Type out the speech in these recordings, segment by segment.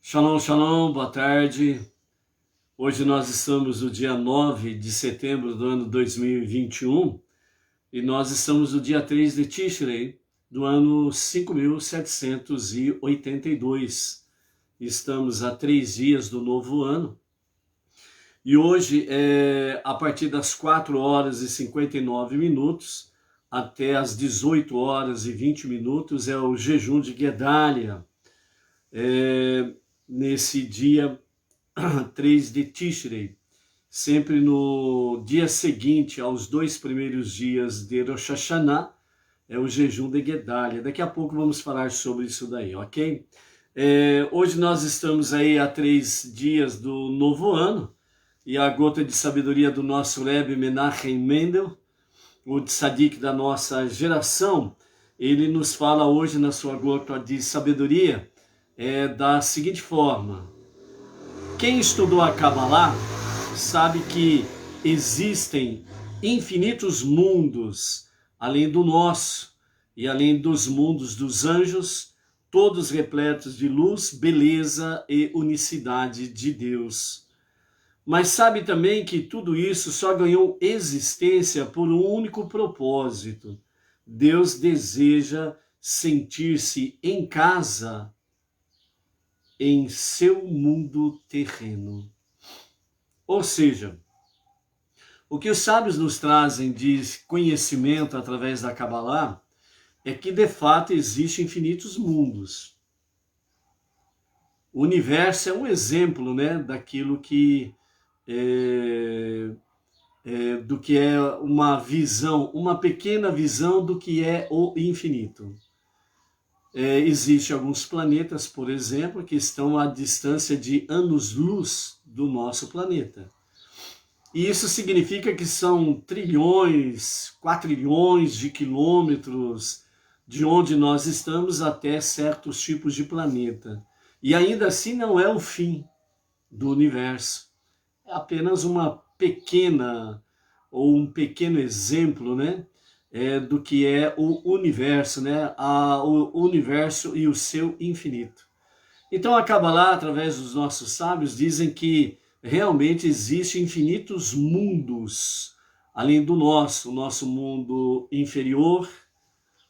Shalom, shalom, boa tarde. Hoje nós estamos no dia 9 de setembro do ano 2021 e nós estamos no dia 3 de Tishrei do ano 5782. Estamos a 3 dias do novo ano e hoje, a partir das 4 horas e 59 minutos até as 18 horas e 20 minutos, é o jejum de Guedália. Nesse dia 3 de Tishrei, sempre no dia seguinte aos 2 primeiros dias de Rosh Hashanah, é o jejum de Guedália. Daqui a pouco vamos falar sobre isso daí, ok? Hoje nós estamos aí a 3 dias do novo ano, e a gota de sabedoria do nosso Rebbe Menachem Mendel, o tzadik da nossa geração, ele nos fala hoje na sua gota de sabedoria da seguinte forma: quem estudou a Kabbalah sabe que existem infinitos mundos além do nosso e além dos mundos dos anjos, todos repletos de luz, beleza e unicidade de Deus. Mas sabe também que tudo isso só ganhou existência por um único propósito. Deus deseja sentir-se em casa em seu mundo terreno. Ou seja, o que os sábios nos trazem de conhecimento através da Kabbalah é que de fato existem infinitos mundos. O universo é um exemplo, né, daquilo que do que é uma visão, uma pequena visão do que é o infinito. Existem alguns planetas, por exemplo, que estão à distância de anos-luz do nosso planeta. E isso significa que são trilhões, quatrilhões de quilômetros de onde nós estamos até certos tipos de planeta. E ainda assim não é o fim do universo. É apenas uma pequena, ou um pequeno exemplo, né? Do que é o universo, né? O universo e o seu infinito. Então a Kabbalah, através dos nossos sábios, dizem que realmente existem infinitos mundos, além do nosso, o nosso mundo inferior,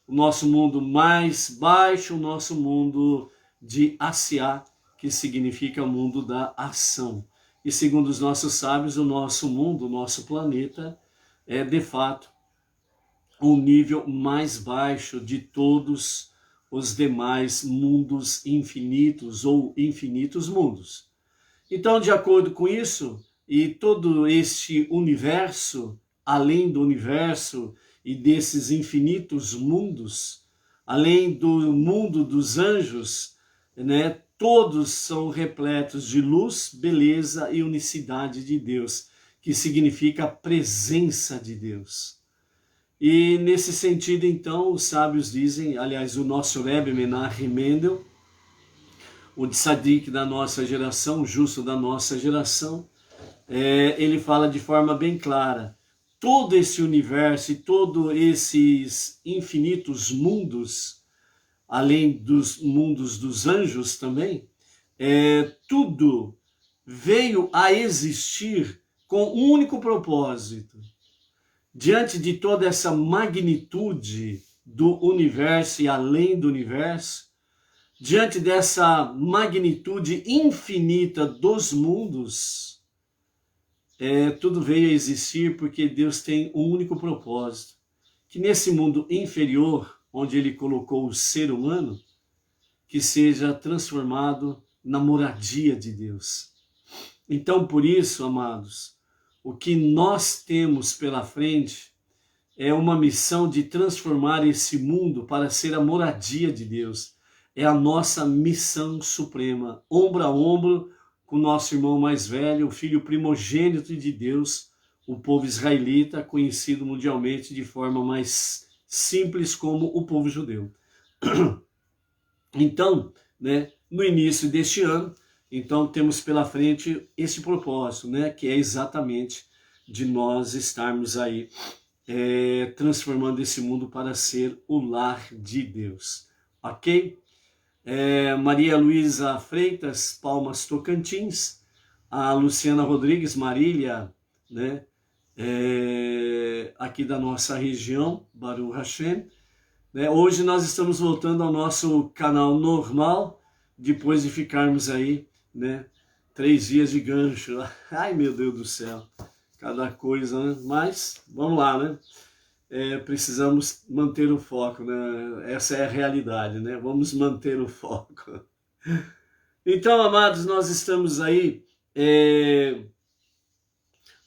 o nosso mundo mais baixo, o nosso mundo de Asiá, que significa o mundo da ação. E segundo os nossos sábios, o nosso mundo, o nosso planeta, é de fato o nível mais baixo de todos os demais mundos infinitos ou infinitos mundos. Então, de acordo com isso, e todo este universo, além do universo e desses infinitos mundos, além do mundo dos anjos, né, todos são repletos de luz, beleza e unicidade de Deus, que significa a presença de Deus. E nesse sentido, então, os sábios dizem, aliás, o nosso Rebbe Menachem Mendel, o tzadik da nossa geração, o justo da nossa geração, ele fala de forma bem clara: todo esse universo e todos esses infinitos mundos, além dos mundos dos anjos também, tudo veio a existir com um único propósito. Diante de toda essa magnitude do universo e além do universo, diante dessa magnitude infinita dos mundos, tudo veio a existir porque Deus tem um único propósito, que nesse mundo inferior, onde Ele colocou o ser humano, que seja transformado na moradia de Deus. Então, por isso, amados, o que nós temos pela frente é uma missão de transformar esse mundo para ser a moradia de Deus. É a nossa missão suprema, ombro a ombro com o nosso irmão mais velho, o filho primogênito de Deus, o povo israelita, conhecido mundialmente de forma mais simples como o povo judeu. Então, né, no início deste ano, então temos pela frente esse propósito, né, que é exatamente de nós estarmos aí transformando esse mundo para ser o lar de Deus, ok? Maria Luísa Freitas, Palmas, Tocantins, a Luciana Rodrigues, Marília, né? Aqui da nossa região, Baruch Hashem. Né? Hoje nós estamos voltando ao nosso canal normal, depois de ficarmos aí, né, 3 dias de gancho. Ai, meu Deus do céu, cada coisa, né? Mas vamos lá, né? Precisamos manter o foco, né? Essa é a realidade, né? Vamos manter o foco. Então, amados, nós estamos aí,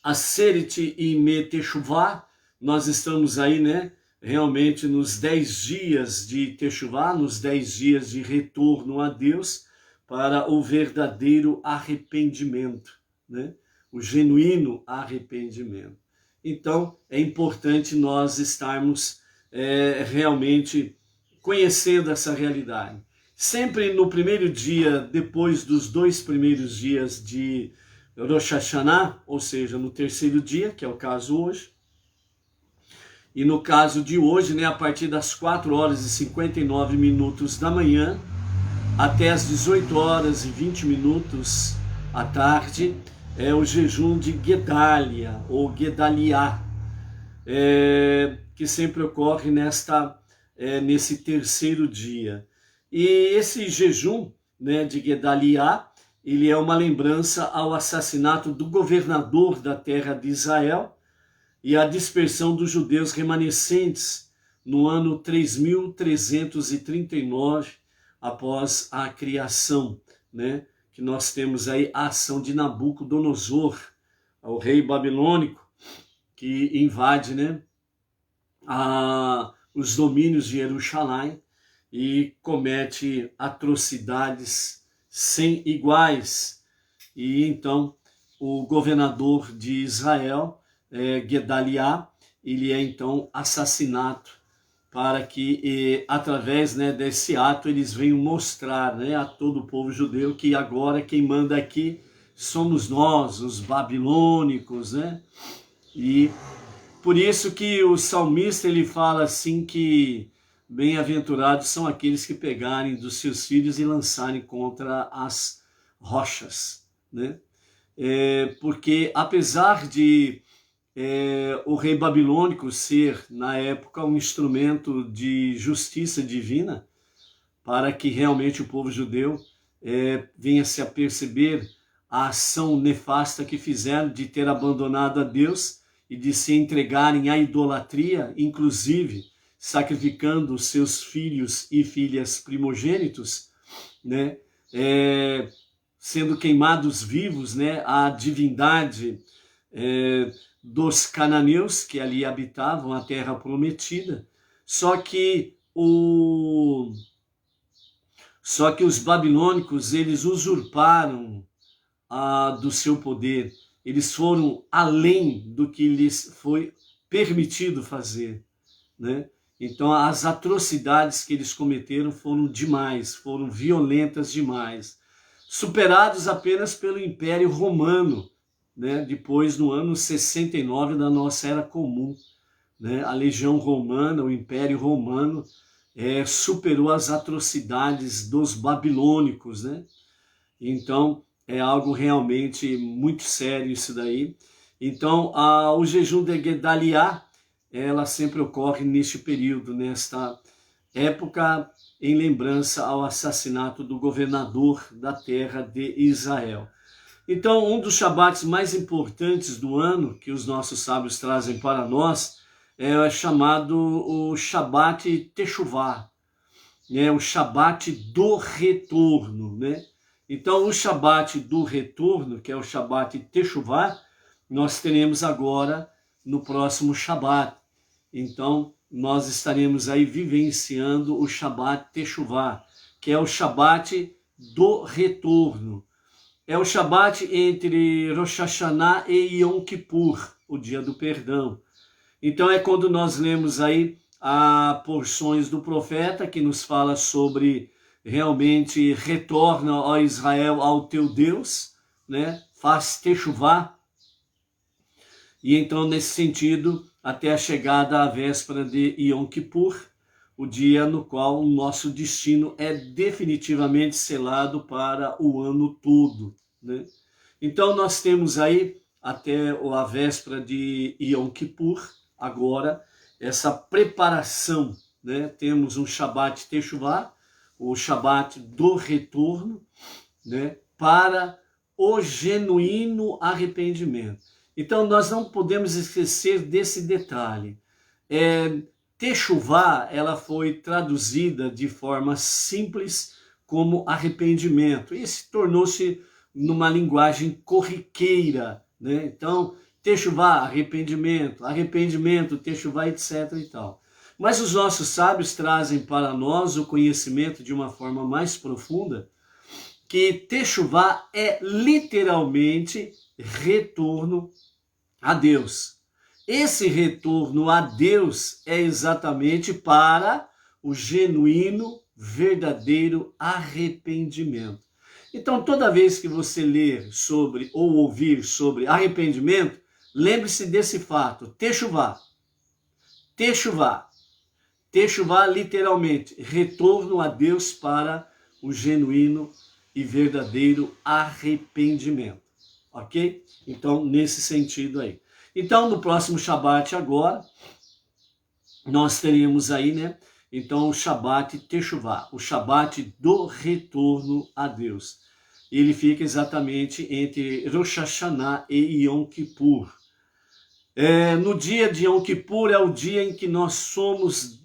Aseret Yemei Teshuvah, nós estamos aí, né? Realmente nos 10 dias de Teshuvah, nos 10 dias de retorno a Deus para o verdadeiro arrependimento, né? O genuíno arrependimento. Então, é importante nós estarmos realmente conhecendo essa realidade. Sempre no primeiro dia, depois dos 2 primeiros dias de Rosh Hashanah, ou seja, no terceiro dia, que é o caso hoje, e no caso de hoje, né, a partir das 4 horas e 59 minutos da manhã, até as 18 horas e 20 minutos à tarde, é o jejum de Gedalia, ou Gedaliah, que sempre ocorre nesse terceiro dia. E esse jejum, né, de Gedaliah, ele é uma lembrança ao assassinato do governador da terra de Israel e a dispersão dos judeus remanescentes no ano 3339 após a criação, né? Que nós temos aí a ação de Nabucodonosor, o rei babilônico, que invade, né, os domínios de Jerusalém e comete atrocidades sem iguais. E então o governador de Israel, Gedaliah, ele é então assassinado para que, através, né, desse ato, eles venham mostrar, né, a todo o povo judeu que agora quem manda aqui somos nós, os babilônicos, né? E por isso que o salmista ele fala assim que bem-aventurados são aqueles que pegarem dos seus filhos e lançarem contra as rochas, né? Porque apesar de o rei babilônico ser, na época, um instrumento de justiça divina, para que realmente o povo judeu venha se a perceber a ação nefasta que fizeram de ter abandonado a Deus e de se entregarem à idolatria, inclusive sacrificando os seus filhos e filhas primogênitos, né? Sendo queimados vivos, né, a divindade dos cananeus que ali habitavam a terra prometida. Só que os babilônicos, eles usurparam do seu poder. Eles foram além do que lhes foi permitido fazer, né? Então as atrocidades que eles cometeram foram demais, foram violentas demais, superados apenas pelo Império Romano, né? Depois, no ano 69 da nossa Era Comum, né? A Legião Romana, o Império Romano, superou as atrocidades dos babilônicos, né? Então, é algo realmente muito sério isso daí. Então, o jejum de Gedaliah, ela sempre ocorre neste período, nesta época, em lembrança ao assassinato do governador da terra de Israel. Então, um dos shabates mais importantes do ano, que os nossos sábios trazem para nós, é chamado o Shabat Teshuvah, o Shabat do retorno, né? Então, o Shabat do retorno, que é o Shabat Teshuvah, nós teremos agora no próximo Shabat. Então, nós estaremos aí vivenciando o Shabat Teshuvah, que é o Shabat do retorno. É o Shabat entre Rosh Hashanah e Yom Kippur, o dia do perdão. Então é quando nós lemos aí porções do profeta que nos fala sobre realmente retorna, ó Israel, ao teu Deus, né? Faz Teshuvah. E então, nesse sentido, até a chegada à véspera de Yom Kippur, o dia no qual o nosso destino é definitivamente selado para o ano todo, né? Então nós temos aí até a véspera de Yom Kippur, agora, essa preparação, né? Temos um Shabat Teshuvah, o Shabat do retorno, né? Para o genuíno arrependimento. Então nós não podemos esquecer desse detalhe. Teshuvah, ela foi traduzida de forma simples como arrependimento e se tornou-se numa linguagem corriqueira, né? Então, Teshuvah, arrependimento, arrependimento, Teshuvah, etc. e tal. Mas os nossos sábios trazem para nós o conhecimento de uma forma mais profunda, que Teshuvah é literalmente retorno a Deus. Esse retorno a Deus é exatamente para o genuíno, verdadeiro arrependimento. Então, toda vez que você ler sobre ou ouvir sobre arrependimento, lembre-se desse fato, Teshuvah. Teshuvah. Teshuvah, literalmente, retorno a Deus para o genuíno e verdadeiro arrependimento. Ok? Então, nesse sentido aí. Então, no próximo Shabat agora, nós teremos aí, né? Então, o Shabat Teshuvah, o Shabat do retorno a Deus. Ele fica exatamente entre Rosh Hashanah e Yom Kippur. No dia de Yom Kippur é o dia em que nós somos,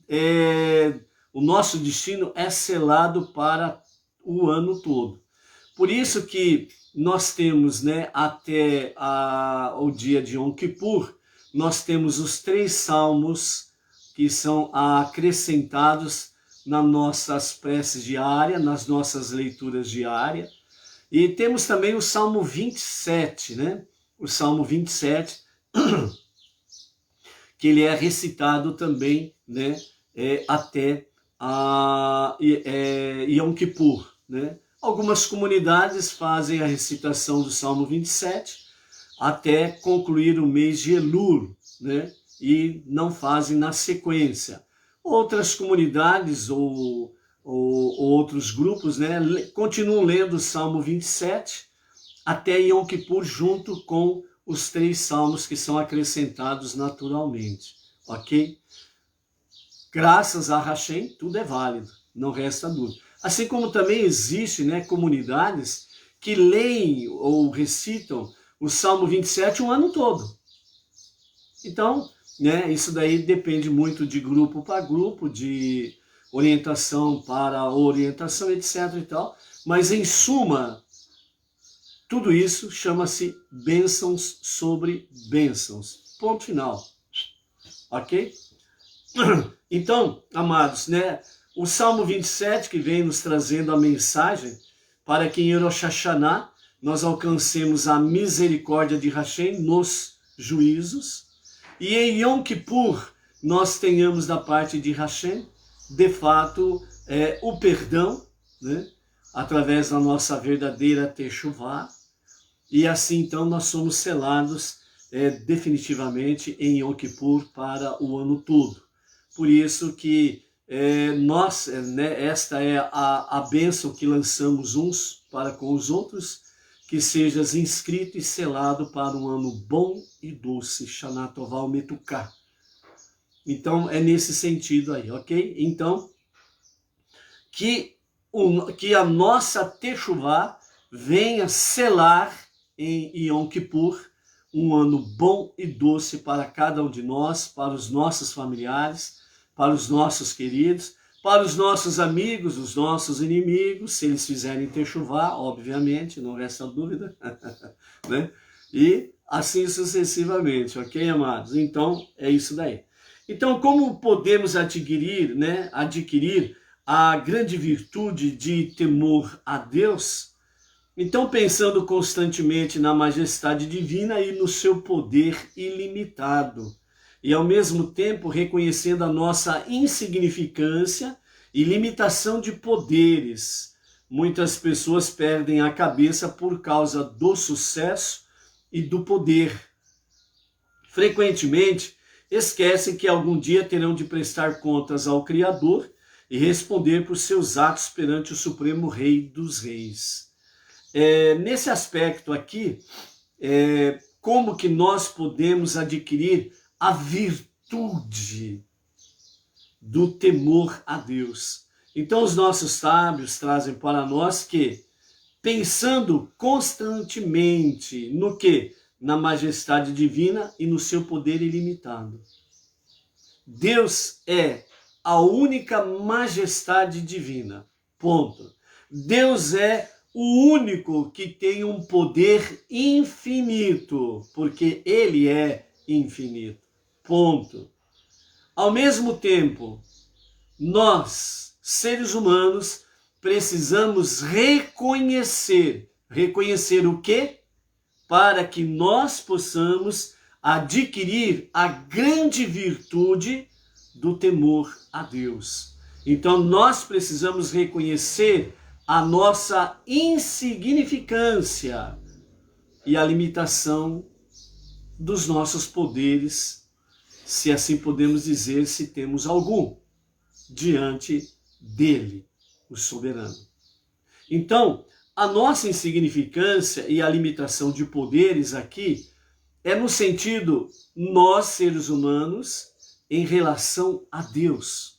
o nosso destino é selado para o ano todo. Por isso que nós temos, né, até o dia de Yom Kippur, nós temos os 3 salmos que são acrescentados nas nossas preces diárias, nas nossas leituras diárias. E temos também o Salmo 27, né? O Salmo 27, que ele é recitado também, né, até Yom Kippur, né? Algumas comunidades fazem a recitação do Salmo 27 até concluir o mês de Elul, né? E não fazem na sequência. Outras comunidades ou outros grupos, né, continuam lendo o Salmo 27 até Yom Kippur junto com os 3 salmos que são acrescentados naturalmente, ok? Graças a Hashem, tudo é válido, não resta dúvida. Assim como também existe, né, comunidades que leem ou recitam o Salmo 27 o ano todo. Então, né, isso daí depende muito de grupo para grupo, de orientação para orientação, etc. e tal. Mas, em suma, tudo isso chama-se bênçãos sobre bênçãos. Ponto final. Ok? Então, amados, né, o Salmo 27 que vem nos trazendo a mensagem para que em Rosh Hashanah nós alcancemos a misericórdia de Hashem nos juízos e em Yom Kippur nós tenhamos da parte de Hashem, de fato, o perdão, né, através da nossa verdadeira Teshuvah, e assim então nós somos selados definitivamente em Yom Kippur para o ano todo. Por isso que esta é a bênção que lançamos uns para com os outros, que sejas inscrito e selado para um ano bom e doce, Shana Tová Umetuká. Então é nesse sentido aí, ok? Então, que a nossa Teshuvah venha selar em Yom Kippur um ano bom e doce para cada um de nós, para os nossos familiares, para os nossos queridos, para os nossos amigos, os nossos inimigos, se eles fizerem Teshuvah, obviamente, não resta dúvida, né? E assim sucessivamente, ok, amados? Então, é isso daí. Então, como podemos adquirir a grande virtude de temor a Deus? Então, pensando constantemente na majestade divina e no seu poder ilimitado, e ao mesmo tempo reconhecendo a nossa insignificância e limitação de poderes. Muitas pessoas perdem a cabeça por causa do sucesso e do poder. Frequentemente, esquecem que algum dia terão de prestar contas ao Criador e responder por seus atos perante o Supremo Rei dos Reis. Nesse aspecto aqui, como que nós podemos adquirir a virtude do temor a Deus? Então os nossos sábios trazem para nós que, pensando constantemente no que? Na majestade divina e no seu poder ilimitado. Deus é a única majestade divina, ponto. Deus é o único que tem um poder infinito, porque ele é infinito, ponto. Ao mesmo tempo, nós, seres humanos, precisamos reconhecer o quê? Para que nós possamos adquirir a grande virtude do temor a Deus. Então nós precisamos reconhecer a nossa insignificância e a limitação dos nossos poderes, se assim podemos dizer, se temos algum, diante dele, o soberano. Então, a nossa insignificância e a limitação de poderes aqui é no sentido nós, seres humanos, em relação a Deus.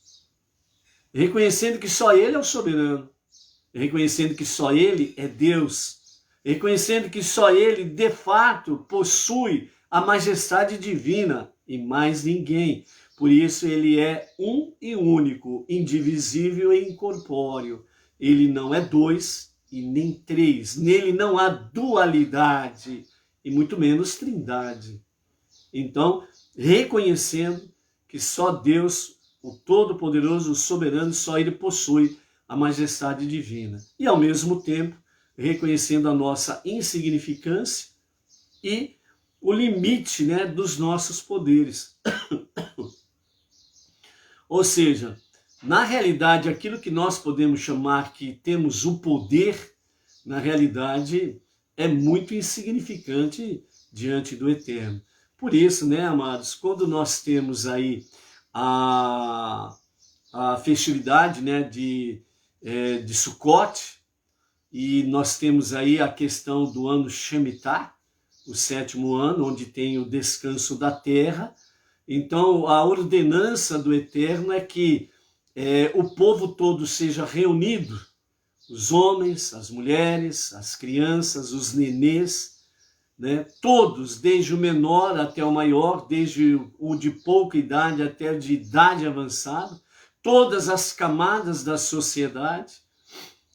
Reconhecendo que só ele é o soberano, reconhecendo que só ele é Deus, reconhecendo que só ele, de fato, possui a majestade divina e mais ninguém. Por isso ele é um e único, indivisível e incorpóreo. Ele não é dois e nem três. Nele não há dualidade e muito menos trindade. Então, reconhecendo que só Deus, o Todo-Poderoso, o Soberano, só ele possui a majestade divina. E ao mesmo tempo, reconhecendo a nossa insignificância e o limite, né, dos nossos poderes. Ou seja, na realidade, aquilo que nós podemos chamar que temos o poder, na realidade, é muito insignificante diante do Eterno. Por isso, né, amados, quando nós temos aí a festividade, né, de Sukkot, e nós temos aí a questão do ano Shemitah, o 7º ano, onde tem o descanso da terra. Então, a ordenança do Eterno é que o povo todo seja reunido, os homens, as mulheres, as crianças, os nenês, né? Todos, desde o menor até o maior, desde o de pouca idade até o de idade avançada, todas as camadas da sociedade,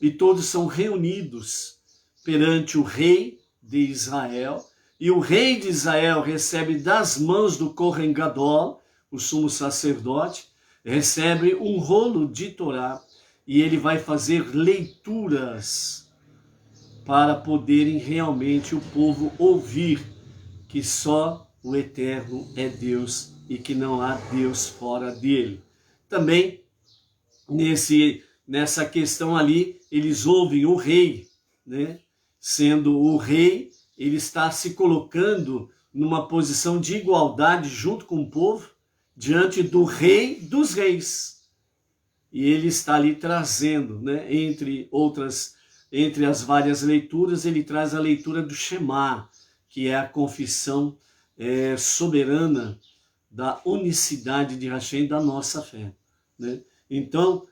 e todos são reunidos perante o rei de Israel, e o rei de Israel recebe das mãos do Kohen Gadol, o sumo sacerdote, recebe um rolo de Torá, e ele vai fazer leituras para poderem realmente o povo ouvir que só o Eterno é Deus e que não há Deus fora dele. Também, nessa questão ali, eles ouvem o rei, né? Sendo o rei, ele está se colocando numa posição de igualdade junto com o povo, diante do rei dos reis. E ele está ali trazendo, né, entre as várias leituras, ele traz a leitura do Shema, que é a confissão soberana da unicidade de Hashem, da nossa fé, né? Então,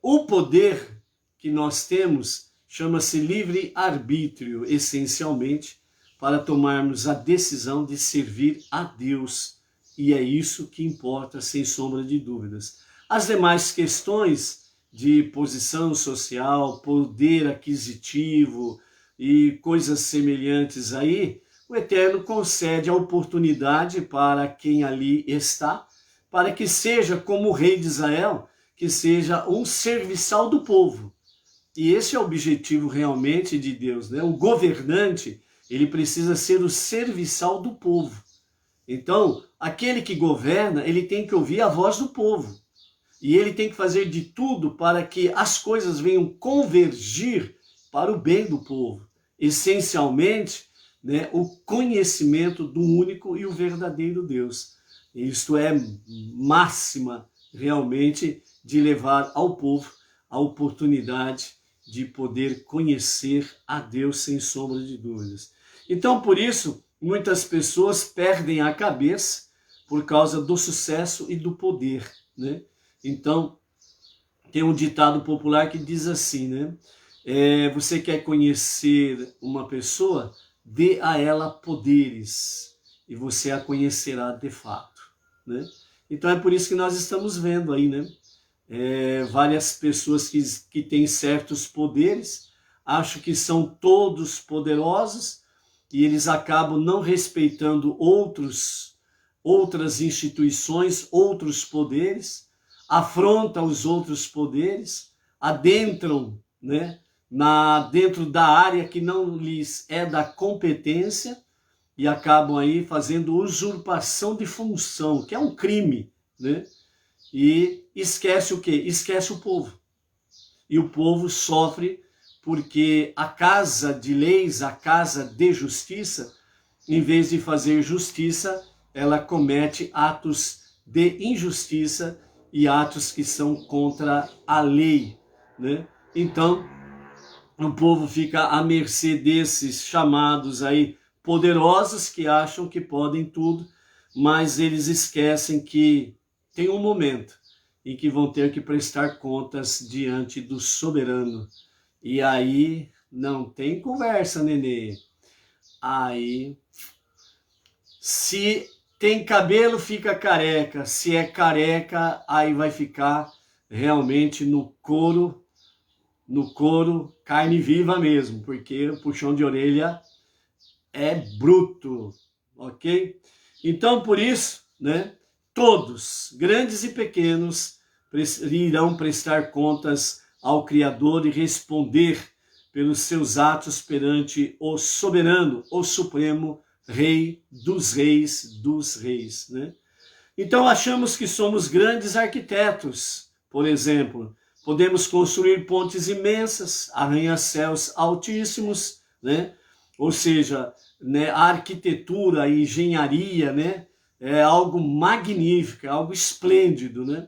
o poder que nós temos chama-se livre-arbítrio, essencialmente, para tomarmos a decisão de servir a Deus. E é isso que importa, sem sombra de dúvidas. As demais questões de posição social, poder aquisitivo e coisas semelhantes aí, o Eterno concede a oportunidade para quem ali está, para que seja como o rei de Israel, que seja um serviçal do povo. E esse é o objetivo realmente de Deus, né? O governante, ele precisa ser o serviçal do povo. Então, aquele que governa, ele tem que ouvir a voz do povo. E ele tem que fazer de tudo para que as coisas venham convergir para o bem do povo. Essencialmente, né, o conhecimento do único e o verdadeiro Deus. Isto é máxima realmente de levar ao povo a oportunidade de poder conhecer a Deus sem sombra de dúvidas. Então, por isso, muitas pessoas perdem a cabeça por causa do sucesso e do poder, né? Então, tem um ditado popular que diz assim, né? Você quer conhecer uma pessoa? Dê a ela poderes e você a conhecerá de fato, né? Então é por isso que nós estamos vendo aí, né? Várias pessoas que têm certos poderes, acham que são todos poderosos e eles acabam não respeitando outras instituições, outros poderes, afrontam os outros poderes, adentram, né, dentro da área que não lhes é da competência e acabam aí fazendo usurpação de função, que é um crime, né? E esquece o quê? Esquece o povo. E o povo sofre porque a casa de leis, a casa de justiça, em vez de fazer justiça, ela comete atos de injustiça e atos que são contra a lei, né? Então, o povo fica à mercê desses chamados aí poderosos que acham que podem tudo, mas eles esquecem que tem um momento em que vão ter que prestar contas diante do soberano. E aí não tem conversa, nenê. Aí, se tem cabelo, fica careca. Se é careca, aí vai ficar realmente no couro, carne viva mesmo, porque o puxão de orelha é bruto, ok? Então, por isso, né, todos, grandes e pequenos, irão prestar contas ao Criador e responder pelos seus atos perante o soberano, o supremo Rei dos reis, né? Então achamos que somos grandes arquitetos, por exemplo. Podemos construir pontes imensas, arranha-céus altíssimos, né? Ou seja, né, a arquitetura, a engenharia, né, é algo magnífico, é algo esplêndido, né?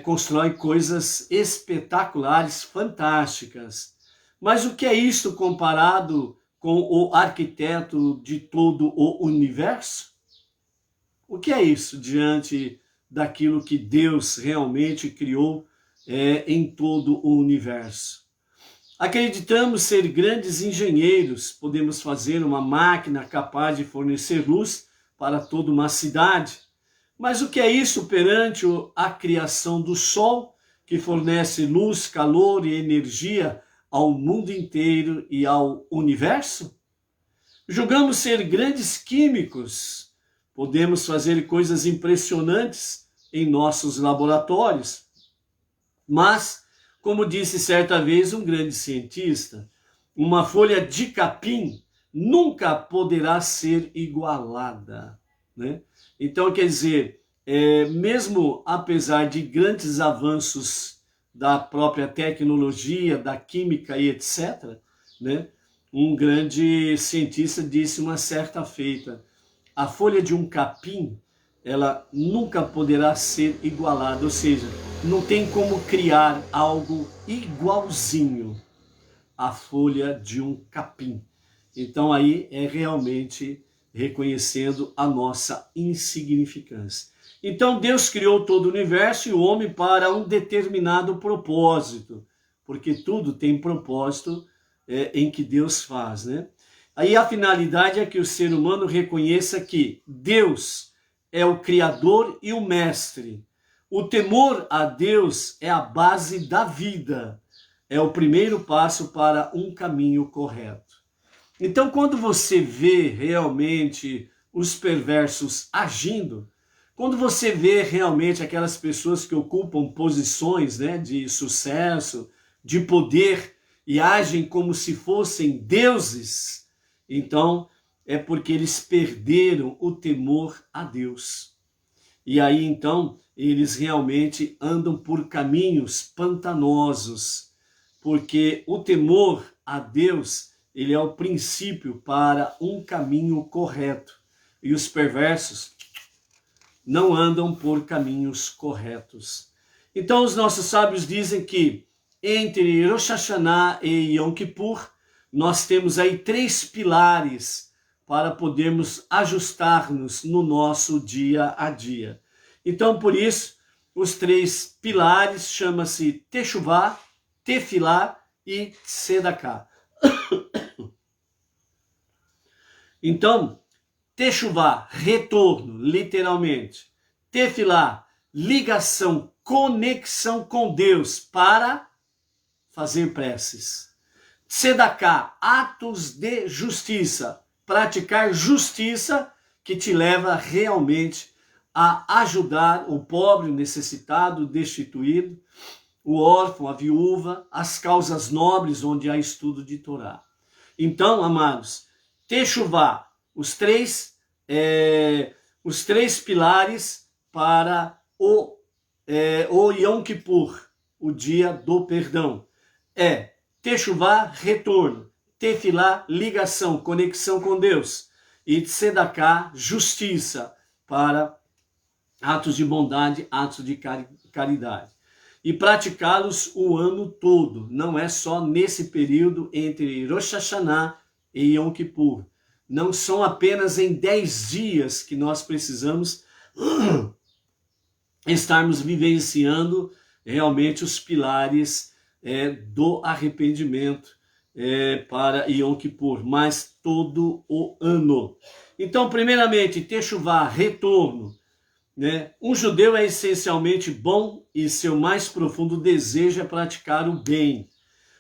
Constrói coisas espetaculares, fantásticas. Mas o que é isto comparado com o arquiteto de todo o universo? O que é isso diante daquilo que Deus realmente criou em todo o universo? Acreditamos ser grandes engenheiros, podemos fazer uma máquina capaz de fornecer luz para toda uma cidade. Mas o que é isso perante a criação do Sol, que fornece luz, calor e energia ao mundo inteiro e ao universo? Julgamos ser grandes químicos, podemos fazer coisas impressionantes em nossos laboratórios, mas, como disse certa vez um grande cientista, uma folha de capim nunca poderá ser igualada, né? Então, quer dizer, mesmo apesar de grandes avanços da própria tecnologia, da química e etc., né? Um grande cientista disse uma certa feita, a folha de um capim, ela nunca poderá ser igualada, ou seja, não tem como criar algo igualzinho à folha de um capim. Então aí é realmente reconhecendo a nossa insignificância. Então Deus criou todo o universo e o homem para um determinado propósito, porque tudo tem propósito em que Deus faz, né? Aí a finalidade é que o ser humano reconheça que Deus é o Criador e o Mestre. O temor a Deus é a base da vida, é o primeiro passo para um caminho correto. Então, quando você vê realmente os perversos agindo, quando você vê realmente aquelas pessoas que ocupam posições, né, de sucesso, de poder e agem como se fossem deuses, então é porque eles perderam o temor a Deus. E aí então eles realmente andam por caminhos pantanosos, porque o temor a Deus, ele é o princípio para um caminho correto. E os perversos não andam por caminhos corretos. Então os nossos sábios dizem que entre Rosh Hashanah e Yom Kippur, nós temos aí 3 pilares para podermos ajustar-nos no nosso dia a dia. Então, por isso, os 3 pilares chamam-se Teshuvah, Tefilá e Tzedakah. Então, Teshuvah, retorno, literalmente. Tefilá, ligação, conexão com Deus para fazer preces. Tzedakah, atos de justiça, praticar justiça que te leva realmente a ajudar o pobre, o necessitado, o destituído, o órfão, a viúva, as causas nobres onde há estudo de Torá. Então, amados, Teshuvah, os três pilares para o Yom Kippur, o dia do perdão. Teshuvah, retorno. Tefilá, ligação, conexão com Deus. E Tzedakah, justiça, para atos de bondade, atos de caridade. E praticá-los o ano todo, não é só nesse período entre Rosh Hashanah e Yom Kippur. Não são apenas em 10 dias que nós precisamos estarmos vivenciando realmente os pilares do arrependimento para Yom Kippur, mas todo o ano. Então, primeiramente, Teshuvah, retorno. Um judeu é essencialmente bom e seu mais profundo desejo é praticar o bem.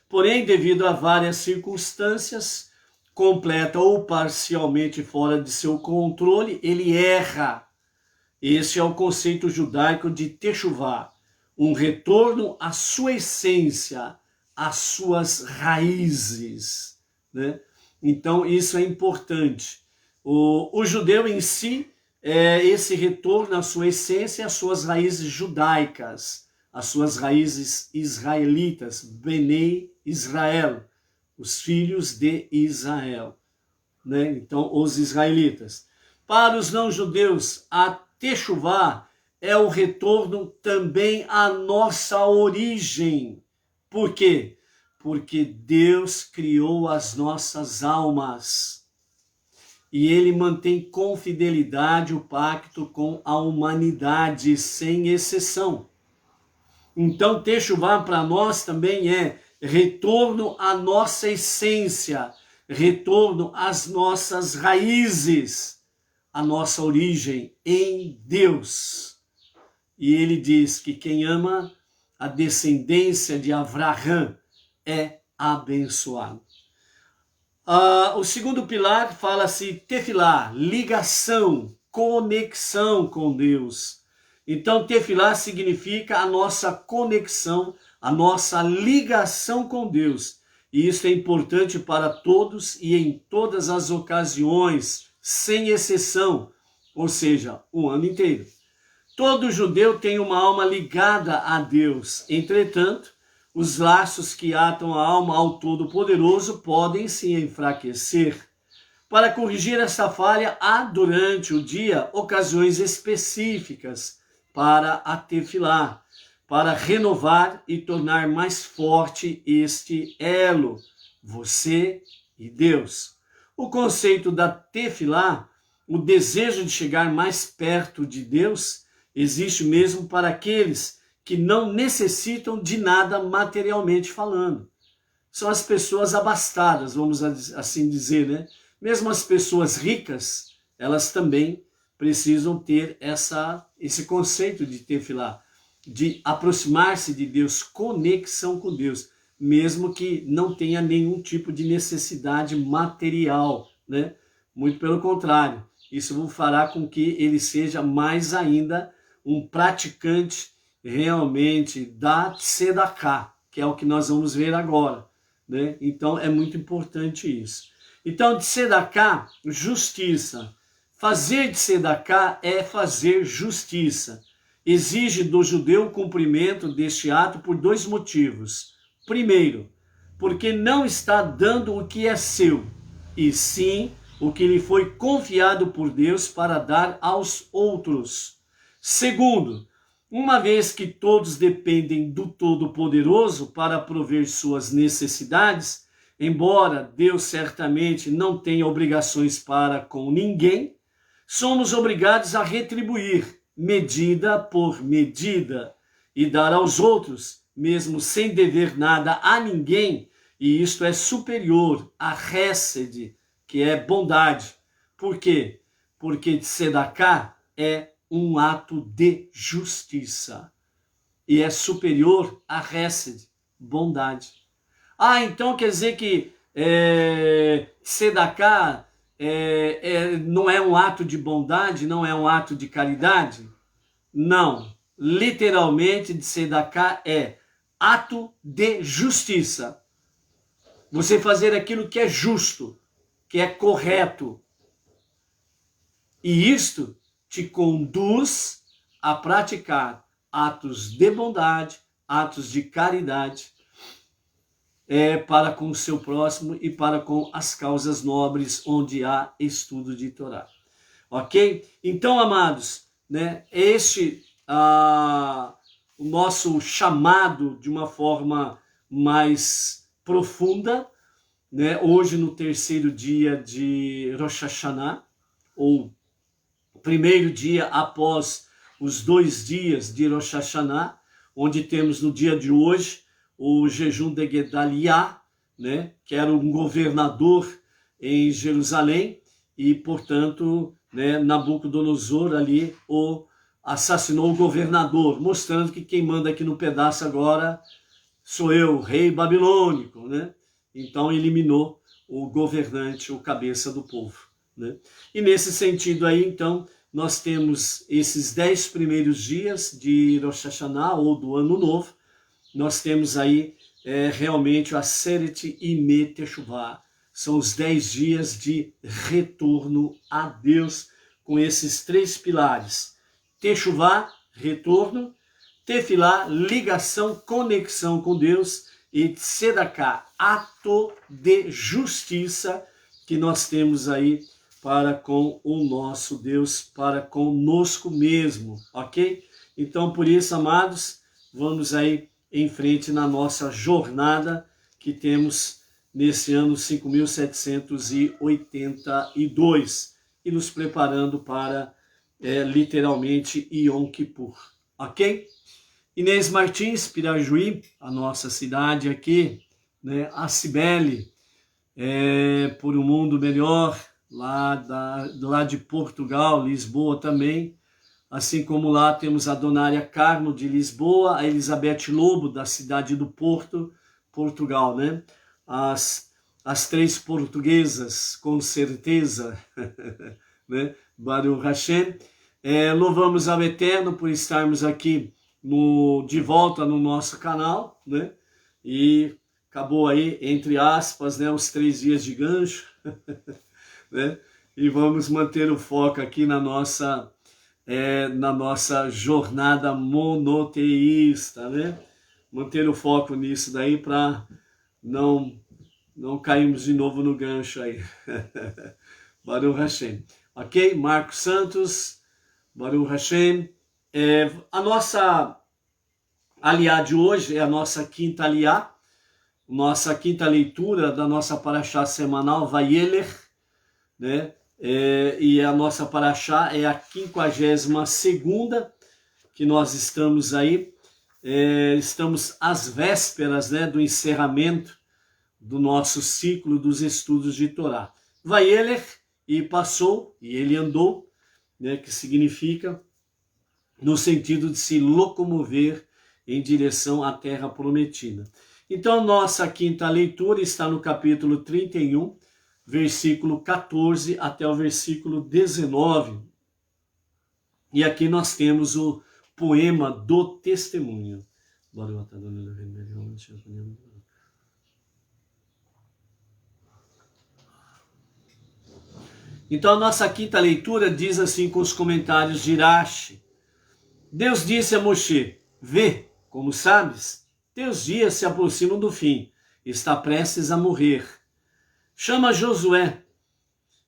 Porém, devido a várias circunstâncias, completa ou parcialmente fora de seu controle, ele erra. Esse é o conceito judaico de Teshuvah, um retorno à sua essência, às suas raízes. Então, isso é importante. O judeu em si, esse retorno à sua essência, às suas raízes judaicas, às suas raízes israelitas, Benei Israel, os filhos de Israel, Então, os israelitas. Para os não-judeus, a Teshuvah é o retorno também à nossa origem. Por quê? Porque Deus criou as nossas almas. E ele mantém com fidelidade o pacto com a humanidade, sem exceção. Então, Teshuvah para nós também é retorno à nossa essência, retorno às nossas raízes, à nossa origem em Deus. E ele diz que quem ama a descendência de Avraham é abençoado. O segundo pilar fala-se Tefilá, ligação, conexão com Deus. Então, Tefilá significa a nossa conexão, a nossa ligação com Deus. E isso é importante para todos e em todas as ocasiões, sem exceção, ou seja, o ano inteiro. Todo judeu tem uma alma ligada a Deus. Entretanto, os laços que atam a alma ao Todo-Poderoso podem se enfraquecer. Para corrigir essa falha, há durante o dia ocasiões específicas para a Tefilá, para renovar e tornar mais forte este elo, você e Deus. O conceito da Tefilá, o desejo de chegar mais perto de Deus, existe mesmo para aqueles que não necessitam de nada materialmente falando. São as pessoas abastadas, vamos assim dizer, Mesmo as pessoas ricas, elas também precisam ter esse conceito de Tefilá, de aproximar-se de Deus, conexão com Deus, mesmo que não tenha nenhum tipo de necessidade material, Muito pelo contrário, isso fará com que ele seja mais ainda um praticante realmente da Tzedakah, que é o que nós vamos ver agora, Então é muito importante isso. Então, Tzedakah, justiça. Fazer Tzedakah é fazer justiça. Exige do judeu o cumprimento deste ato por 2 motivos. Primeiro, porque não está dando o que é seu, e sim o que lhe foi confiado por Deus para dar aos outros. Segundo, uma vez que todos dependem do Todo-Poderoso para prover suas necessidades, embora Deus certamente não tenha obrigações para com ninguém, somos obrigados a retribuir, medida por medida, e dar aos outros, mesmo sem dever nada a ninguém, e isto é superior a Hesed, que é bondade. Por quê? Porque Tzedakah é um ato de justiça e é superior a Hesed, bondade. Ah, então quer dizer que Tzedakah não é um ato de bondade, não é um ato de caridade? Não. Literalmente, Tzedakah é ato de justiça. Você fazer aquilo que é justo, que é correto. E isto te conduz a praticar atos de bondade, atos de caridade, para com o seu próximo e para com as causas nobres onde há estudo de Torá. Ok? Então, amados, né, o nosso chamado de uma forma mais profunda, né, hoje no terceiro dia de Rosh Hashanah, ou primeiro dia após os 2 dias de Rosh Hashanah, onde temos no dia de hoje o jejum de Gedaliah, né, que era um governador em Jerusalém, e, portanto, né, Nabucodonosor ali assassinou o governador, mostrando que quem manda aqui no pedaço agora sou eu, rei babilônico, né? Então eliminou o governante, o cabeça do povo, né? E nesse sentido aí, então, nós temos esses 10 primeiros dias de Rosh Hashanah, ou do Ano Novo. Nós temos aí realmente a Aseret Yimei Teshuvah. São os 10 dias de retorno a Deus, com esses 3 pilares. Teshuvah, retorno. Tefilá, ligação, conexão com Deus. E Tzedakah, ato de justiça que nós temos aí para com o nosso Deus, para conosco mesmo, ok? Então, por isso, amados, vamos aí em frente na nossa jornada que temos nesse ano 5.782 e nos preparando para, literalmente, Yom Kippur, ok? Inês Martins, Pirajuí, a nossa cidade aqui, né? A Cibele, por um mundo melhor, lá de Portugal, Lisboa também, assim como lá temos a Donária Carmo de Lisboa, a Elizabeth Lobo da cidade do Porto, Portugal, né? As 3 portuguesas, com certeza, né? Baruch Hashem. Louvamos ao Eterno por estarmos aqui de volta no nosso canal, né? E acabou aí, entre aspas, né, os 3 dias de gancho, né? E vamos manter o foco aqui na nossa jornada monoteísta, né? Manter o foco nisso daí para não cairmos de novo no gancho aí. Baruch Hashem. Ok? Marcos Santos, Baruch Hashem. A nossa aliá de hoje é a nossa quinta aliá, nossa quinta leitura da nossa paraxá semanal, Vayeler, né? E a nossa paraxá é a 52ª que nós estamos aí, estamos às vésperas, né, do encerramento do nosso ciclo dos estudos de Torá. Vayeler, e passou, e ele andou, né, que significa no sentido de se locomover em direção à terra prometida. Então, nossa quinta leitura está no capítulo 31, versículo 14 até o versículo 19. E aqui nós temos o poema do testemunho. Então, a nossa quinta leitura diz assim com os comentários de Rashi. Deus disse a Moshe: vê, como sabes, teus dias se aproximam do fim, está prestes a morrer. Chama Josué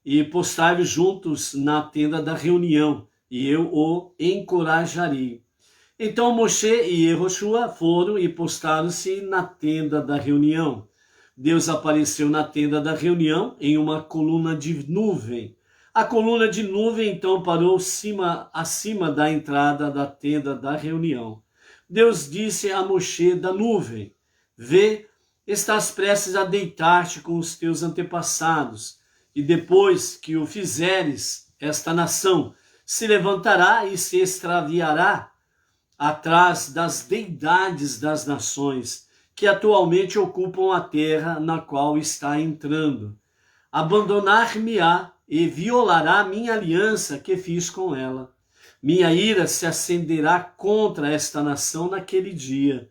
e postai-vos juntos na tenda da reunião, e eu o encorajarei. Então Moshe e Yehoshua foram e postaram-se na tenda da reunião. Deus apareceu na tenda da reunião em uma coluna de nuvem. A coluna de nuvem então parou acima da entrada da tenda da reunião. Deus disse a Moshe da nuvem: vê, estás prestes a deitar-te com os teus antepassados, e depois que o fizeres, esta nação se levantará e se extraviará atrás das deidades das nações que atualmente ocupam a terra na qual está entrando. Abandonar-me-á e violará minha aliança que fiz com ela. Minha ira se acenderá contra esta nação naquele dia,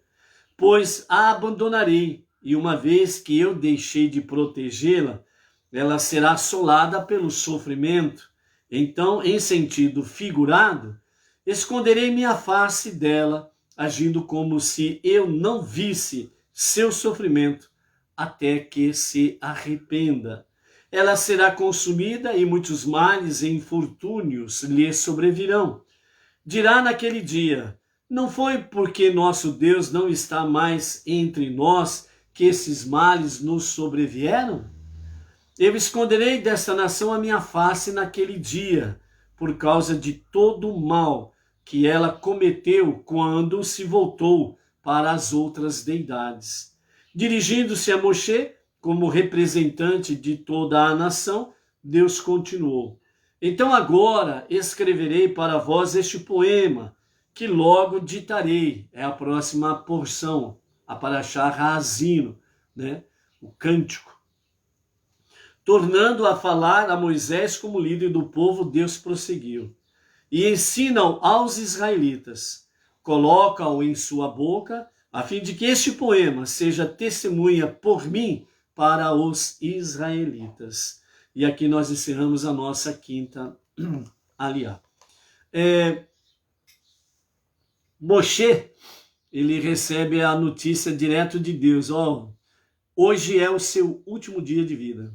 pois a abandonarei, e uma vez que eu deixei de protegê-la, ela será assolada pelo sofrimento. Então, em sentido figurado, esconderei minha face dela, agindo como se eu não visse seu sofrimento, até que se arrependa. Ela será consumida e muitos males e infortúnios lhe sobrevirão. Dirá naquele dia: não foi porque nosso Deus não está mais entre nós que esses males nos sobrevieram? Eu esconderei desta nação a minha face naquele dia, por causa de todo o mal que ela cometeu quando se voltou para as outras deidades. Dirigindo-se a Moshe, como representante de toda a nação, Deus continuou: então agora escreverei para vós este poema, que logo ditarei. É a próxima porção, a Parashá Ha'azino, né? O cântico. Tornando a falar a Moisés como líder do povo, Deus prosseguiu: e ensina-o aos israelitas, coloca-o em sua boca, a fim de que este poema seja testemunha por mim para os israelitas. E aqui nós encerramos a nossa quinta aliá. Moshe, ele recebe a notícia direto de Deus: hoje é o seu último dia de vida.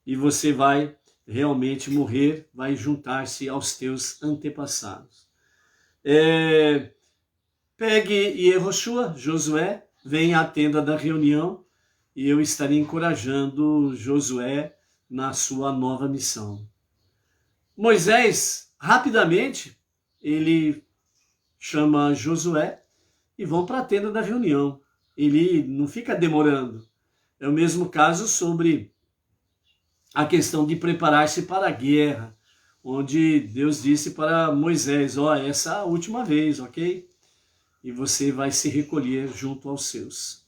E você vai realmente morrer, vai juntar-se aos teus antepassados. Pegue Yehoshua, Josué, vem à tenda da reunião, e eu estarei encorajando Josué na sua nova missão. Moisés, rapidamente, ele chama Josué e vão para a tenda da reunião. Ele não fica demorando. É o mesmo caso sobre a questão de preparar-se para a guerra, onde Deus disse para Moisés: essa é a última vez, ok? E você vai se recolher junto aos seus.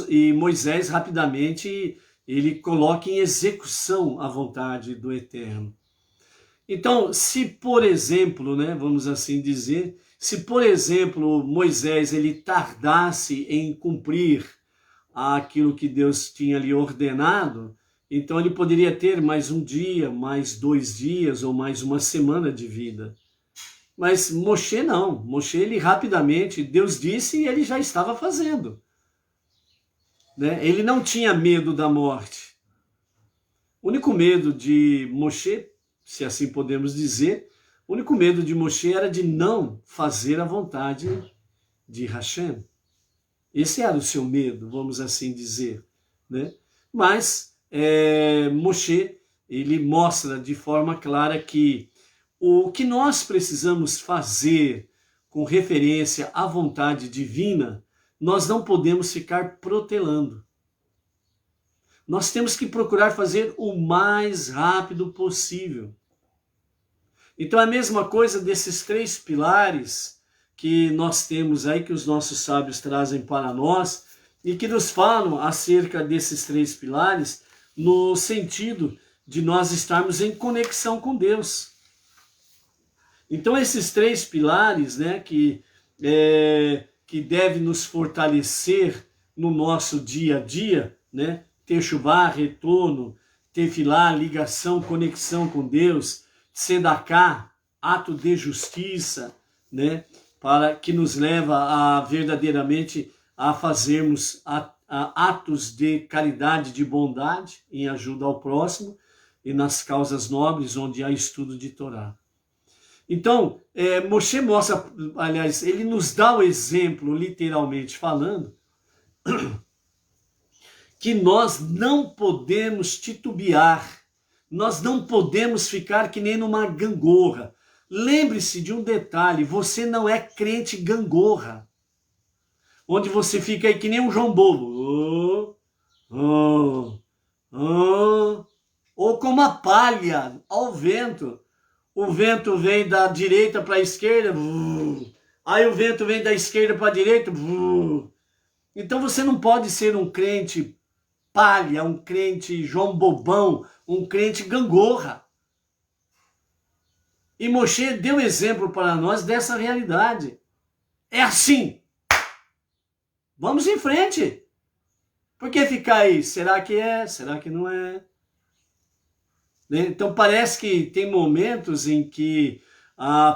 E Moisés, rapidamente, ele coloca em execução a vontade do Eterno. Então, se por exemplo, né, vamos assim dizer, se por exemplo Moisés ele tardasse em cumprir aquilo que Deus tinha lhe ordenado, então ele poderia ter mais um dia, mais 2 dias ou mais uma semana de vida. Mas Moshe não. Moshe, ele rapidamente, Deus disse e ele já estava fazendo. Né? Ele não tinha medo da morte. O único medo de Moshe, se assim podemos dizer, o único medo de Moshe era de não fazer a vontade de Hashem. Esse era o seu medo, vamos assim dizer. Né? Mas Moshe, ele mostra de forma clara que o que nós precisamos fazer com referência à vontade divina, nós não podemos ficar protelando. Nós temos que procurar fazer o mais rápido possível. Então a mesma coisa desses 3 pilares que nós temos aí, que os nossos sábios trazem para nós, e que nos falam acerca desses 3 pilares, no sentido de nós estarmos em conexão com Deus. Então esses 3 pilares, né, que devem nos fortalecer no nosso dia a dia, né, Techuvá, retorno, Tefilá, ligação, conexão com Deus, Tzedaká, ato de justiça, né, para que nos leva a verdadeiramente a fazermos atos de caridade, de bondade, em ajuda ao próximo. e nas causas nobres onde há estudo de Torá. Então, Moshe mostra, aliás, ele nos dá o exemplo, literalmente falando, que nós não podemos titubear, nós não podemos ficar que nem numa gangorra. Lembre-se de um detalhe, você não é crente gangorra, onde você fica aí que nem um João Bobo, ou como a palha ao vento. O vento vem da direita para a esquerda, aí o vento vem da esquerda para a direita. Então você não pode ser um crente palha, um crente João Bobão, um crente gangorra. E Moshe deu exemplo para nós dessa realidade. É assim. Vamos em frente. Por que ficar aí? Será que é? Será que não é? Então parece que tem momentos em que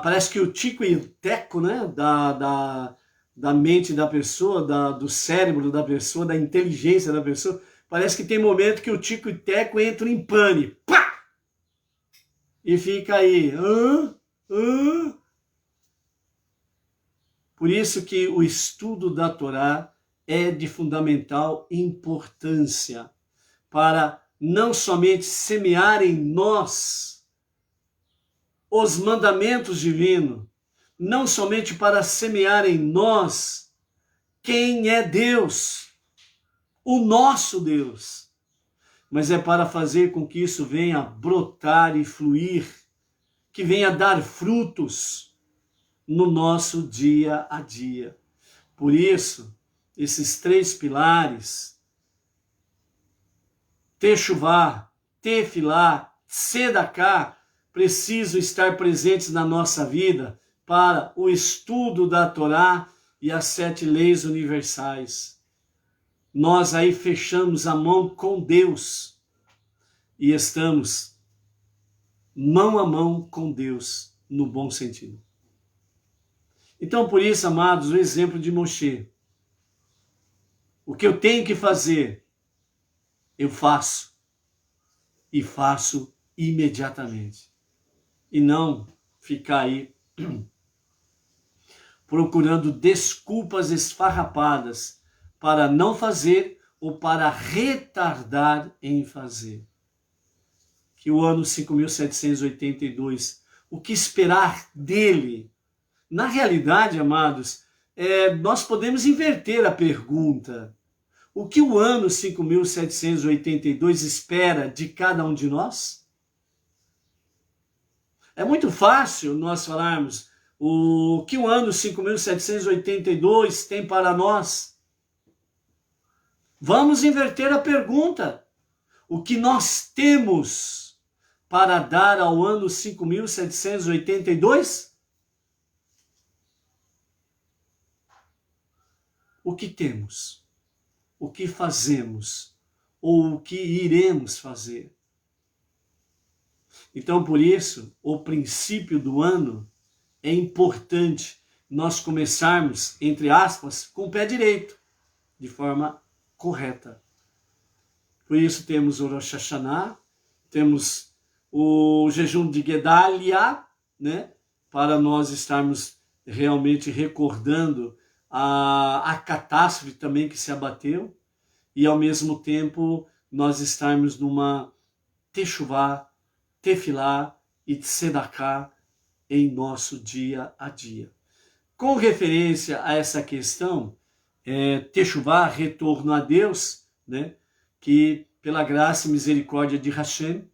parece que o tico e o teco, né, da mente da pessoa, do cérebro da pessoa, da inteligência da pessoa, parece que tem momento que o tico e teco entram em pane. Pá! E fica aí. Por isso que o estudo da Torá é de fundamental importância para não somente semear em nós os mandamentos divinos, não somente para semear em nós quem é Deus, o nosso Deus, mas é para fazer com que isso venha brotar e fluir, que venha dar frutos no nosso dia a dia. Por isso, esses 3 pilares, Techuvá, Tefilá, Tzedaká, precisam estar presentes na nossa vida para o estudo da Torá e as 7 leis universais. Nós aí fechamos a mão com Deus e estamos mão a mão com Deus, no bom sentido. Então, por isso, amados, o exemplo de Moshe. O que eu tenho que fazer, eu faço. E faço imediatamente. E não ficar aí procurando desculpas esfarrapadas para não fazer ou para retardar em fazer. Que o ano 5.782, o que esperar dele? Na realidade, amados, nós podemos inverter a pergunta. O que o ano 5.782 espera de cada um de nós? É muito fácil nós falarmos o que o ano 5.782 tem para nós. Vamos inverter a pergunta. O que nós temos para dar ao ano 5.782? O que temos? O que fazemos? Ou o que iremos fazer? Então, por isso, o princípio do ano é importante nós começarmos, entre aspas, com o pé direito, de forma correta. Por isso temos o Rosh Hashanah, temos o jejum de Gedalia, né, para nós estarmos realmente recordando a catástrofe também que se abateu, e ao mesmo tempo nós estarmos numa Techuvá, Tefilá e Tzedaká em nosso dia a dia. Com referência a essa questão, Techuvá, retorno a Deus, né, que pela graça e misericórdia de Hashem,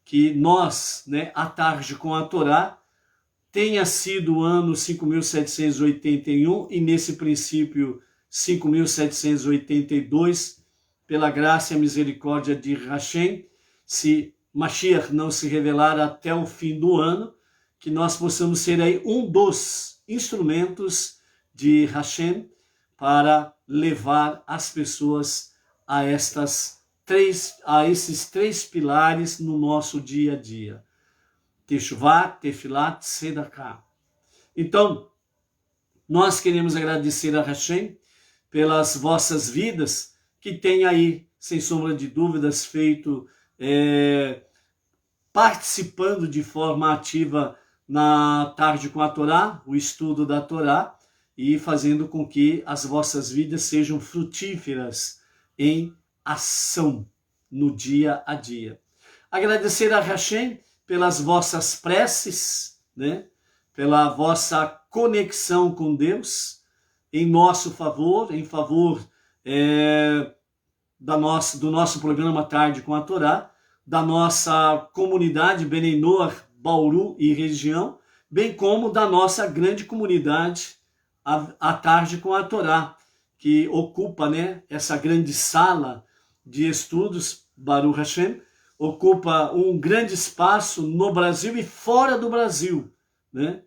que nós, né, à tarde com a Torá, tenha sido o ano 5.781 e nesse princípio 5.782, pela graça e misericórdia de Hashem, se Mashiach não se revelar até o fim do ano, que nós possamos ser aí um dos instrumentos de Hashem para levar as pessoas a esses 3 pilares no nosso dia a dia. Techuvá, Tefilá, Tzedaká. Então, nós queremos agradecer a Hashem pelas vossas vidas, que tem aí, sem sombra de dúvidas, feito participando de forma ativa na tarde com a Torá, o estudo da Torá, e fazendo com que as vossas vidas sejam frutíferas em ação no dia a dia. Agradecer a Hashem pelas vossas preces, né? Pela vossa conexão com Deus, em nosso favor, em favor do nosso programa Tarde com a Torá, da nossa comunidade Benei Noach, Bauru e região, bem como da nossa grande comunidade a Tarde com a Torá, que ocupa, né, essa grande sala de estudos, Baruch Hashem, ocupa um grande espaço no Brasil e fora do Brasil, né,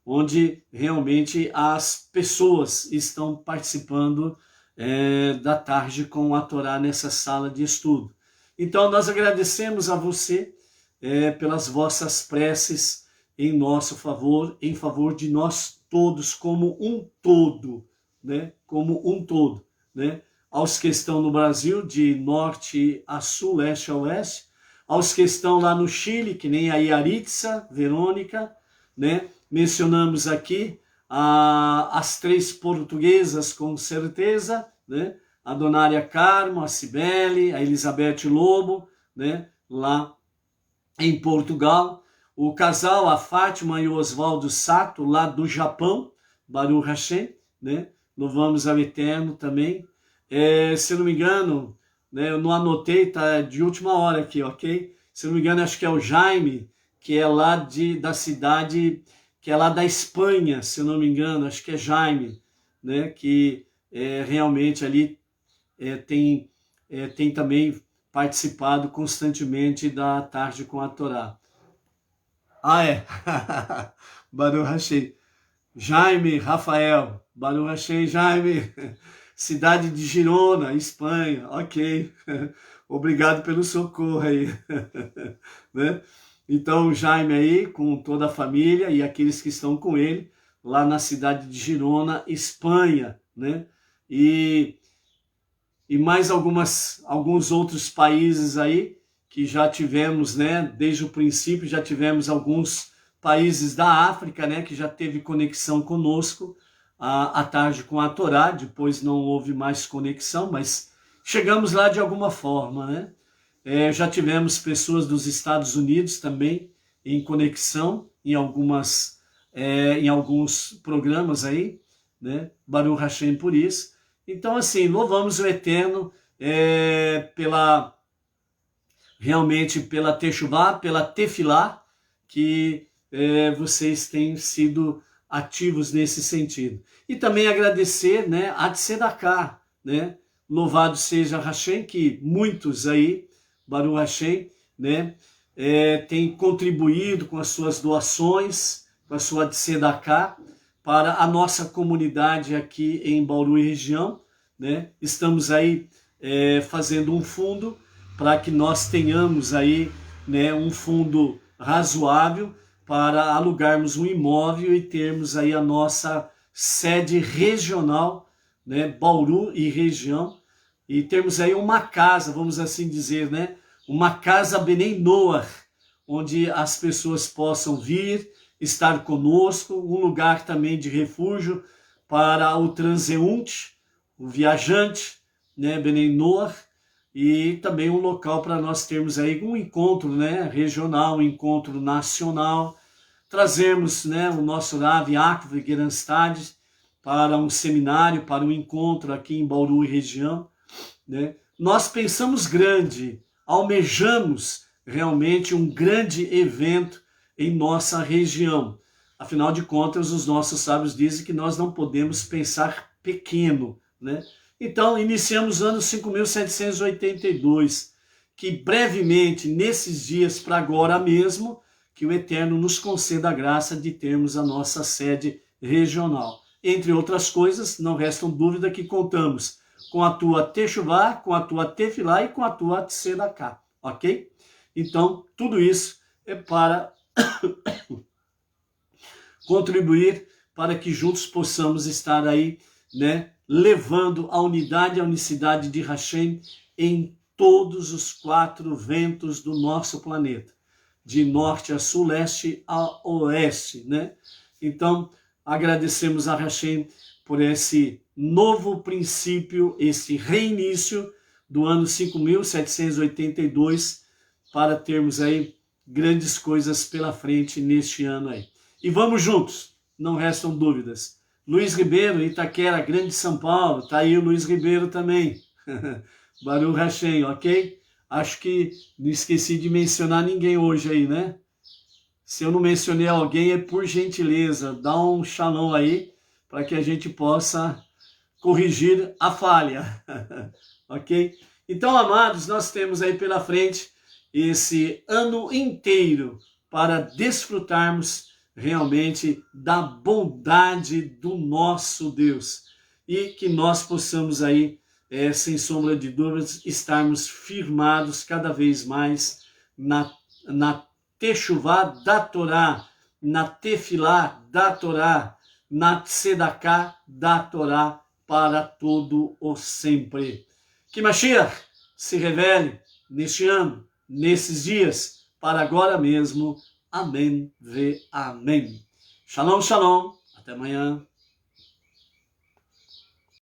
onde realmente as pessoas estão participando da Tarde com a Torá nessa sala de estudo. Então nós agradecemos a você pelas vossas preces em nosso favor, em favor de nós todos como um todo, né? Como um todo, né? Aos que estão no Brasil, de norte a sul, leste a oeste, aos que estão lá no Chile, que nem a Yaritza, Verônica, né? Mencionamos aqui as 3 portuguesas, com certeza, né? A Donária Carmo, a Cibele, a Elizabeth Lobo, né? Lá em Portugal. O casal, a Fátima e o Oswaldo Sato, lá do Japão, Baruch Hashem, né? Louvamos ao Eterno também. Se eu não me engano, né, eu não anotei, tá de última hora aqui, ok? Se eu não me engano, acho que é o Jaime, que é lá da cidade, que é lá da Espanha, se eu não me engano, acho que é Jaime, né? Que realmente ali tem também participado constantemente da Tarde com a Torá. Baruch Hashem. Jaime, Rafael, Baruch Hashem, Jaime, cidade de Girona, Espanha, ok. Obrigado pelo socorro aí. Né? Então, Jaime aí, com toda a família e aqueles que estão com ele, lá na cidade de Girona, Espanha, né? E mais alguns outros países aí, que já tivemos, né, desde o princípio, já tivemos alguns países da África, né, que já teve conexão conosco à tarde com a Torá, depois não houve mais conexão, mas chegamos lá de alguma forma, né? Já tivemos pessoas dos Estados Unidos também em conexão, em alguns programas aí, né? Baruch Hashem por isso. Então, assim, louvamos o Eterno realmente pela Teshuvá, pela Tefilá, que vocês têm sido ativos nesse sentido. E também agradecer, né, a Tzedakah, né? Louvado seja Hashem, que muitos aí, Baruch Hashem, né, têm contribuído com as suas doações, com a sua Tzedakah, para a nossa comunidade aqui em Bauru e região, né? Estamos aí fazendo um fundo para que nós tenhamos aí, né, um fundo razoável para alugarmos um imóvel e termos aí a nossa sede regional, né, Bauru e região, e termos aí uma casa, vamos assim dizer, né, uma casa Benei Noach, onde as pessoas possam vir, estar conosco, um lugar também de refúgio para o transeunte, o viajante, né, Benei Noach, e também um local para nós termos aí um encontro, né, regional, um encontro nacional, trazermos, né, o nosso Rav Yaakov Geranstad para um seminário, para um encontro aqui em Bauru e região, né? Nós pensamos grande, almejamos realmente um grande evento em nossa região. Afinal de contas, os nossos sábios dizem que nós não podemos pensar pequeno, né? Então, iniciamos o ano 5.782, que brevemente, nesses dias para agora mesmo, que o Eterno nos conceda a graça de termos a nossa sede regional. Entre outras coisas, não restam dúvida que contamos com a tua Teshuvá, com a tua Tefilá e com a tua Tzedakah, ok? Então, tudo isso é para contribuir para que juntos possamos estar aí, né, levando a unidade e a unicidade de Hashem em todos os 4 ventos do nosso planeta. de norte a sul, leste a oeste, né? Então, agradecemos a Hashem por esse novo princípio, esse reinício do ano 5782, para termos aí grandes coisas pela frente neste ano aí. E vamos juntos, não restam dúvidas. Luiz Ribeiro, Itaquera, Grande São Paulo, tá aí o Luiz Ribeiro também. Baruch Hashem, ok? Acho que não esqueci de mencionar ninguém hoje aí, né? Se eu não mencionei alguém, é por gentileza, dá um shalom aí, para que a gente possa corrigir a falha, ok? Então, amados, nós temos aí pela frente esse ano inteiro para desfrutarmos realmente da bondade do nosso Deus e que nós possamos aí, sem sombra de dúvidas, estarmos firmados cada vez mais na Teshuvá da Torá, na Tefilá da Torá, na Tzedaká da Torá para todo o sempre. Que Mashiach se revele neste ano, nesses dias, para agora mesmo. Amém ve amém. Shalom, shalom. Até amanhã.